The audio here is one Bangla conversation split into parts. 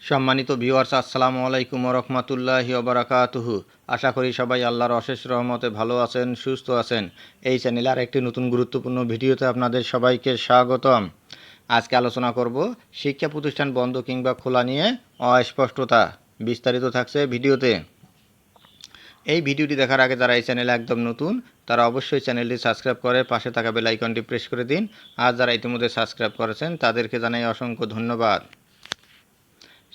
সম্মানিত ভিউয়ার্স, আসসালামু আলাইকুম ওয়া রাহমাতুল্লাহি ওয়া বারাকাতুহু। আশা করি সবাই আল্লাহর অশেষ রহমতে ভালো আছেন, সুস্থ আছেন। এই চ্যানেলে আর একটি নতুন গুরুত্বপূর্ণ ভিডিওতে আপনাদের সবাইকে স্বাগতম। আজকে আলোচনা করব শিক্ষা প্রতিষ্ঠান বন্ধ কিংবা খোলা নিয়ে অস্পষ্টতা। বিস্তারিত থাকছে ভিডিওতে। এই ভিডিওটি দেখার আগে যারা এই চ্যানেলে একদম নতুন তারা অবশ্যই চ্যানেলটি সাবস্ক্রাইব করে পাশে থাকা বেল আইকনটি প্রেস করে দিন। আর যারা ইতিমধ্যে সাবস্ক্রাইব করেছেন তাদেরকে জানাই অসংখ্য ধন্যবাদ।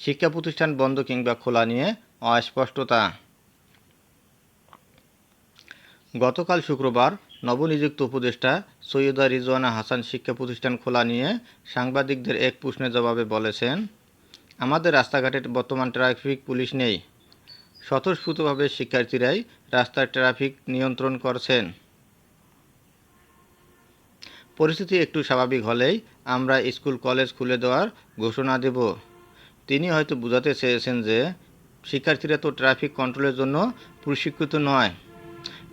শিক্ষা প্রতিষ্ঠান বন্ধ কিংবা খোলা নিয়ে অস্পষ্টতা। গতকাল শুক্রবার নবনিযুক্ত উপদেষ্টা সৈয়দা রিজওয়ানা হাসান শিক্ষা প্রতিষ্ঠান খোলা নিয়ে সাংবাদিকদের এক প্রশ্নের জবাবে বলেছেন, আমাদের রাস্তাঘাটে বর্তমান ট্রাফিক পুলিশ নেই। স্বতঃস্ফূর্তভাবে শিক্ষার্থীরাই রাস্তার ট্রাফিক নিয়ন্ত্রণ করছেন। পরিস্থিতি একটু স্বাভাবিক হলেই আমরা স্কুল কলেজ খুলে দেওয়ার ঘোষণা দেব। তিনি হয়তো বোঝাতে চেয়েছেন যে শিক্ষার্থীরা তো ট্রাফিক কন্ট্রোলের জন্য প্রশিক্ষিত নয়।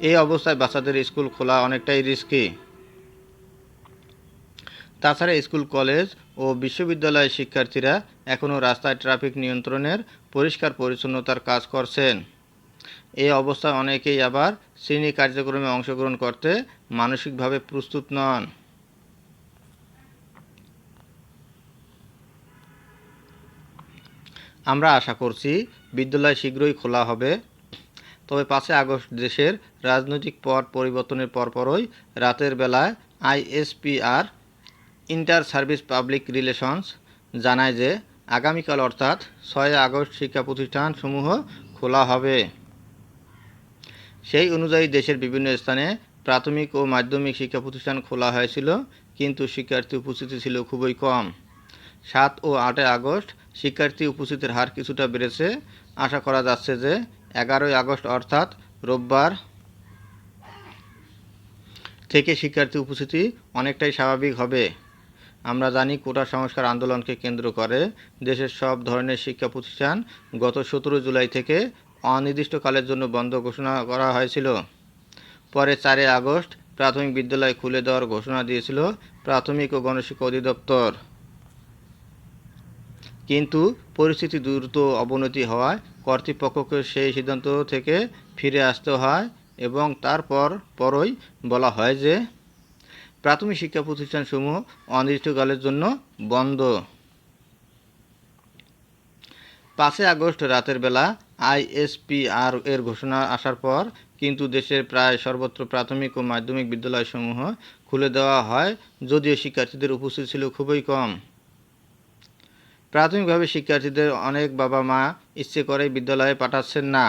এই অবস্থায় বাচ্চাদের স্কুল খোলা অনেকটাই রিস্কি। তাছাড়া স্কুল কলেজ ও বিশ্ববিদ্যালয়ের শিক্ষার্থীরা এখনও রাস্তায় ট্রাফিক নিয়ন্ত্রণের পরিষ্কার পরিচ্ছন্নতার কাজ করছেন। এই অবস্থায় অনেকেই আবার শ্রেণী কার্যক্রমে অংশগ্রহণ করতে মানসিকভাবে প্রস্তুত নন। আমরা আশা করছি বিদ্যালয় শীঘ্রই খোলা হবে। তবে 5 আগস্ট দেশের রাজনৈতিক পট পরিবর্তনের পরপরই রাতের বেলায় ISPR inter service public relations জানায় যে আগামীকাল অর্থাৎ 6 আগস্ট শিক্ষা প্রতিষ্ঠানসমূহ খোলা হবে। সেই অনুযায়ী দেশের বিভিন্ন স্থানে প্রাথমিক ও মাধ্যমিক শিক্ষা প্রতিষ্ঠান খোলা হয়েছিল, কিন্তু শিক্ষার্থী উপস্থিতি ছিল খুবই কম। 7 ও 8 আগস্ট শিক্ষার্থী উপস্থিতির হার কিছুটা বেড়েছে। আশা করা যাচ্ছে যে 11 আগস্ট অর্থাৎ রোববার থেকে শিক্ষার্থী উপস্থিতি অনেকটাই স্বাভাবিক হবে। আমরা জানি কোটা সংস্কার আন্দোলনকে কেন্দ্র করে দেশের সব ধরনের শিক্ষা প্রতিষ্ঠান গত 17 জুলাই থেকে অনির্দিষ্টকালের জন্য বন্ধ ঘোষণা করা হয়েছিল। পরে 4 আগস্ট প্রাথমিক বিদ্যালয় খুলে দেওয়ার ঘোষণা দিয়েছিল প্রাথমিক ও গণশিক্ষা অধিদপ্তর। কিন্তু পরিস্থিতি দ্রুত অবনতি হওয়ায় কর্তৃপক্ষকে সেই সিদ্ধান্ত থেকে ফিরে আসতে হয় এবং পরই বলা হয় যে প্রাথমিক শিক্ষা প্রতিষ্ঠানসমূহ অনির্দিষ্টকালের জন্য বন্ধ। 5 আগস্ট রাতের বেলা আইএসপিআর এর ঘোষণা আসার পর কিন্তু দেশের প্রায় সর্বত্র প্রাথমিক ও মাধ্যমিক বিদ্যালয়সমূহ খুলে দেওয়া হয়, যদিও শিক্ষার্থীদের উপস্থিতি ছিল খুবই কম। প্রাথমিকভাবে শিক্ষার্থীদের অনেক বাবা মা ইচ্ছে করেই বিদ্যালয়ে পাঠাচ্ছেন না।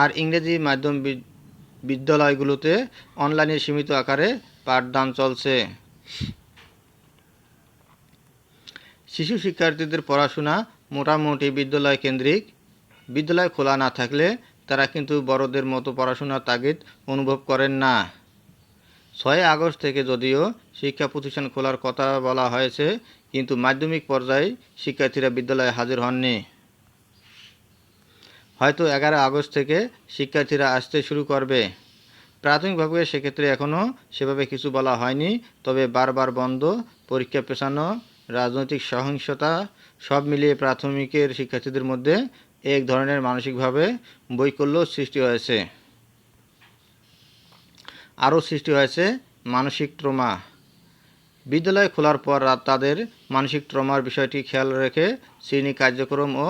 আর ইংরেজি মাধ্যম বিদ্যালয়গুলোতে অনলাইনে সীমিত আকারে পাঠদান চলছে। শিশু শিক্ষার্থীদের পড়াশোনা মোটামুটি বিদ্যালয় কেন্দ্রিক। বিদ্যালয় খোলা না থাকলে তারা কিন্তু বড়দের মতো পড়াশোনার তাগিদ অনুভব করেন না। 6 আগস্ট থেকে যদিও শিক্ষা প্রতিষ্ঠান খোলার কথা বলা হয়েছে, কিন্তু মাধ্যমিক পর্যায়ে শিক্ষার্থীরা বিদ্যালয়ে হাজির হননি। হয়তো 11 আগস্ট থেকে শিক্ষার্থীরা আসতে শুরু করবে। প্রাথমিকভাবে সেক্ষেত্রে এখনও সেভাবে কিছু বলা হয়নি। তবে বারবার বন্ধ, পরীক্ষা পেছানো, রাজনৈতিক সহিংসতা সব মিলিয়ে প্রাথমিকের শিক্ষার্থীদের মধ্যে এক ধরনের মানসিকভাবে বৈকল্য সৃষ্টি হয়েছে। আরও সৃষ্টি হয়েছে মানসিক ট্রমা। বিদ্যালয় খোলার পর তাদের মানসিক ট্রমার বিষয়টি খেয়াল রেখে শ্রেণী কার্যক্রম ও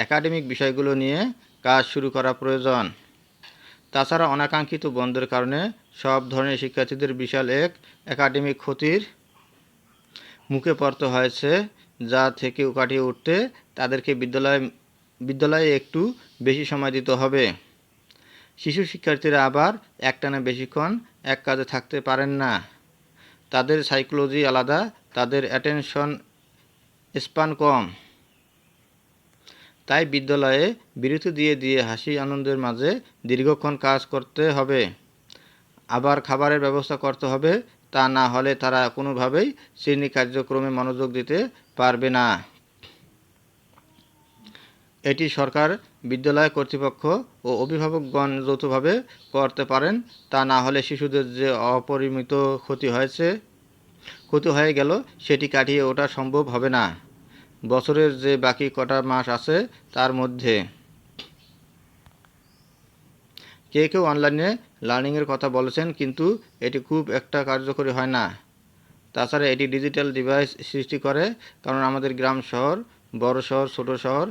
একাডেমিক বিষয়গুলো নিয়ে কাজ শুরু করা প্রয়োজন। তাছাড়া অনাকাঙ্ক্ষিত বন্ধের কারণে সব ধরনের শিক্ষার্থীদের বিশাল এক একাডেমিক ক্ষতির মুখে পড়তে হয়েছে, যা থেকে কাটিয়ে উঠতে তাদেরকে বিদ্যালয়ে একটু বেশি সময় দিতে হবে। শিশু শিক্ষার্থীরা আবার একটানা বেশিক্ষণ এক কাজে থাকতে পারেন না। তাদের সাইকোলজি আলাদা, তাদের অ্যাটেনশন স্প্যান কম। তাই বিদ্যালয়ে বিরতি দিয়ে হাসি আনন্দের মাঝে দীর্ঘক্ষণ কাজ করতে হবে। আবার খাবারের ব্যবস্থা করতে হবে, তা না হলে তারা কোনোভাবেই শ্রেণী কার্যক্রমে মনোযোগ দিতে পারবে না। এটি সরকার, বিদ্যালয় কর্তৃপক্ষ ও অভিভাবকগণ যৌথভাবে করতে পারেন। তা না হলে শিশুদের যে অপরিমিত ক্ষতি হয়ে গেল সেটি কাটিয়ে ওঠা সম্ভব হবে না। বছরের যে বাকি কটা মাস আছে তার মধ্যে। কেউ অনলাইনে লার্নিংয়ের কথা বলেছেন, কিন্তু এটি খুব একটা কার্যকরী হয় না। তাছাড়া এটি ডিজিটাল ডিভাইস সৃষ্টি করে, কারণ আমাদের গ্রাম শহর, বড় শহর, ছোট শহর,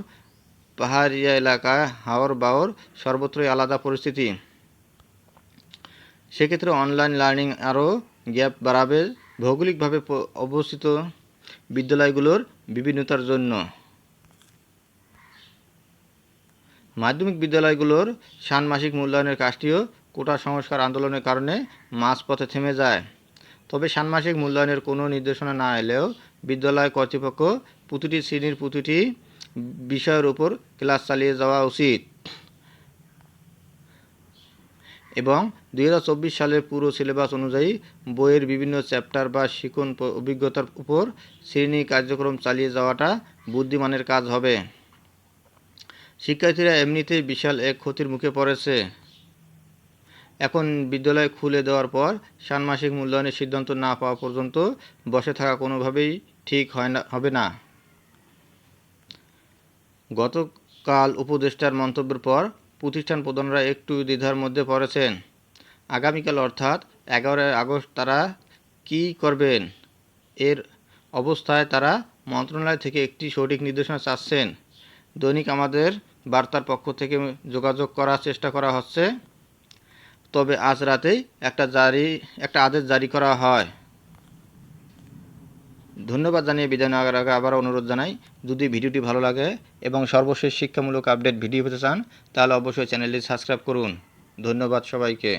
পাহাড়িয়া এলাকা, হাওর বাওর সর্বত্রই আলাদা পরিস্থিতি। সেক্ষেত্রে অনলাইন লার্নিং আরও গ্যাপ বাড়াবে ভৌগোলিকভাবে অবস্থিত বিদ্যালয়গুলোর বিভিন্নতার জন্য। মাধ্যমিক বিদ্যালয়গুলোর ষান্মাসিক মূল্যায়নের কাজটিও কোটা সংস্কার আন্দোলনের কারণে মাঝপথে থেমে যায়। তবে ষান্মাসিক মূল্যায়নের কোনো নির্দেশনা না এলেও বিদ্যালয় কর্তৃপক্ষ প্রতিটি শ্রেণীর প্রতিটি বিষয়ের উপর ক্লাস চালিয়ে যাওয়া উচিত এবং 2024 সালের পুরো সিলেবাস অনুযায়ী বইয়ের বিভিন্ন চ্যাপ্টার বা শিখন অভিজ্ঞতার উপর শ্রেণী কার্যক্রম চালিয়ে যাওয়াটা বুদ্ধিমানের কাজ হবে। শিক্ষার্থীরা এমনিতেই বিশাল এক ক্ষতির মুখে পড়েছে। এখন বিদ্যালয় খুলে দেওয়ার পর ষান্মাসিক মূল্যায়নের সিদ্ধান্ত না পাওয়া পর্যন্ত বসে থাকা কোনোভাবেই ঠিক হবে না। গতকাল উপদেষ্টার মন্তব্যের পর প্রতিষ্ঠান প্রধানরা একটু দ্বিধার মধ্যে পড়েছেন। আগামীকাল অর্থাৎ 11 আগস্ট তারা কী করবেন, এর অবস্থায় তারা মন্ত্রণালয় থেকে একটি সঠিক নির্দেশনা চাচ্ছেন। দৈনিক আমাদের বার্তার পক্ষ থেকে যোগাযোগ করার চেষ্টা করা হচ্ছে, তবে আজ রাতেই একটা আদেশ জারি করা হয়। ধন্যবাদ জানিয়ে বিদায় নেওয়ার আগে আবার অনুরোধ জানাই, যদি ভিডিওটি ভালো লাগে এবং সর্বশেষ শিক্ষামূলক আপডেট ভিডিও পেতে চান তাহলে অবশ্যই চ্যানেলটি সাবস্ক্রাইব করুন। ধন্যবাদ সবাইকে।